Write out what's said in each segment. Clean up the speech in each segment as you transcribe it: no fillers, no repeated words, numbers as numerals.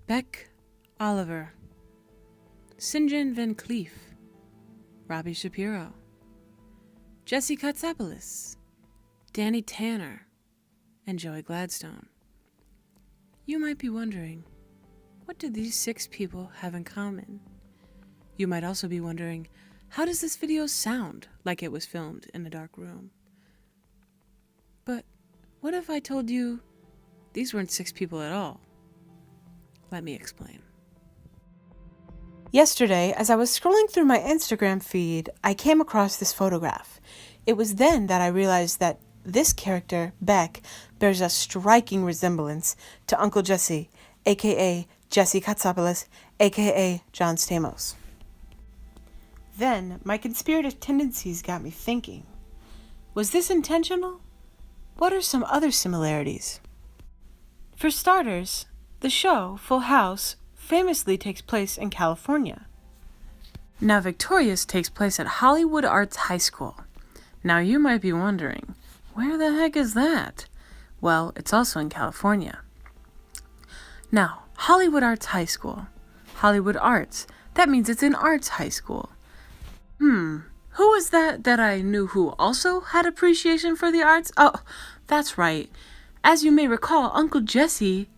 Beck Oliver, St. John Van Cleef, Robbie Shapiro, Jesse Katsopoulos, Danny Tanner, and Joey Gladstone. You might be wondering, what do these 6 people have in common? You might also be wondering, how does this video sound like it was filmed in a dark room? But what if I told you these weren't 6 people at all? Let me explain. Yesterday, as I was scrolling through my Instagram feed, I came across this photograph. It was then that I realized that this character, Beck, bears a striking resemblance to Uncle Jesse, aka Jesse Katsopoulos, aka John Stamos. Then, my conspirative tendencies got me thinking. Was this intentional? What are some other similarities? For starters, the show, Full House, famously takes place in California. Now, Victorious takes place at Hollywood Arts High School. Now, you might be wondering, where the heck is that? Well, it's also in California. Now, Hollywood Arts High School. Hollywood Arts. That means it's an arts high school. Who was that I knew who also had appreciation for the arts? Oh, that's right. As you may recall, Uncle Jesse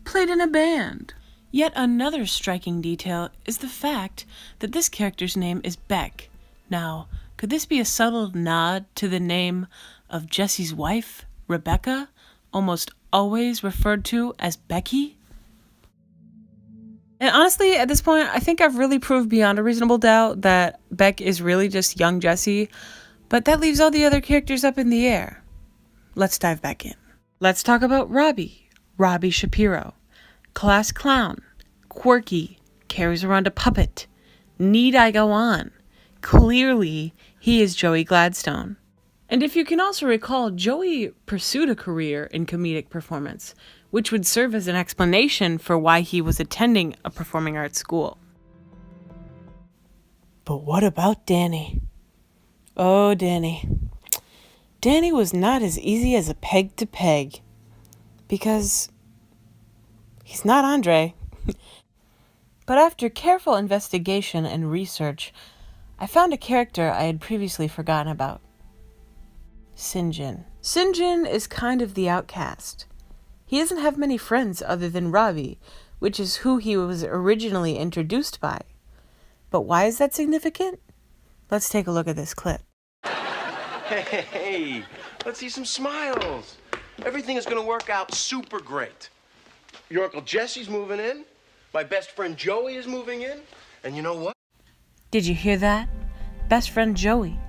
played in a band. Yet another striking detail is the fact that this character's name is Beck. Now, could this be a subtle nod to the name of Jesse's wife, Rebecca, almost always referred to as Becky? And honestly, at this point, I think I've really proved beyond a reasonable doubt that Beck is really just young Jesse, but that leaves all the other characters up in the air. Let's dive back in. Let's talk about Robbie Shapiro. Class clown, quirky, carries around a puppet. Need I go on? Clearly, he is Joey Gladstone. And if you can also recall, Joey pursued a career in comedic performance, which would serve as an explanation for why he was attending a performing arts school. But what about Danny? Oh, Danny. Danny was not as easy as a peg to peg, because he's not Andre. But after careful investigation and research, I found a character I had previously forgotten about. St. John. St. John is kind of the outcast. He doesn't have many friends other than Robbie, which is who he was originally introduced by. But why is that significant? Let's take a look at this clip. Hey, let's see some smiles. Everything is going to work out super great. Your Uncle Jesse's moving in. My best friend Joey is moving in. And you know what? Did you hear that? Best friend Joey.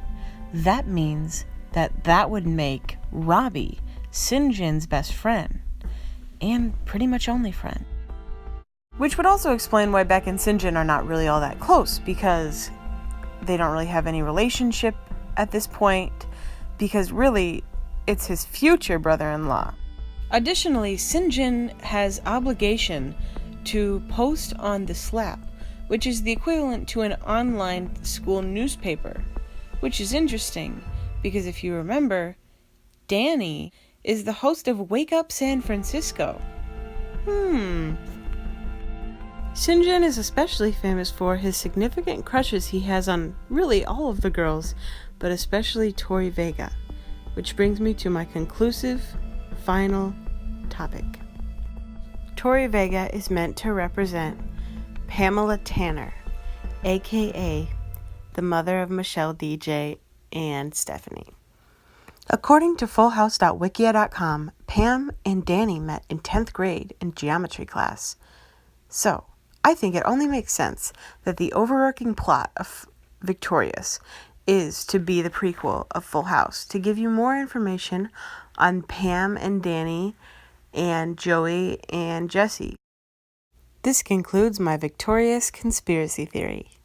That means that would make Robbie St. John's best friend. And pretty much only friend. Which would also explain why Beck and St. John are not really all that close, because they don't really have any relationship at this point, because really, it's his future brother-in-law. Additionally, St. John has obligation to post on the Slap, which is the equivalent to an online school newspaper, which is interesting, because if you remember, Danny is the host of Wake Up San Francisco. St. John is especially famous for his significant crushes he has on really all of the girls, but especially Tori Vega, which brings me to my conclusive, final topic. Tori Vega is meant to represent Pamela Tanner, aka the mother of Michelle, DJ, and Stephanie. According to fullhouse.wikia.com, Pam and Danny met in 10th grade in geometry class. So, I think it only makes sense that the overarching plot of Victorious is to be the prequel of Full House, to give you more information on Pam and Danny and Joey and Jesse. This concludes my Victorious conspiracy theory.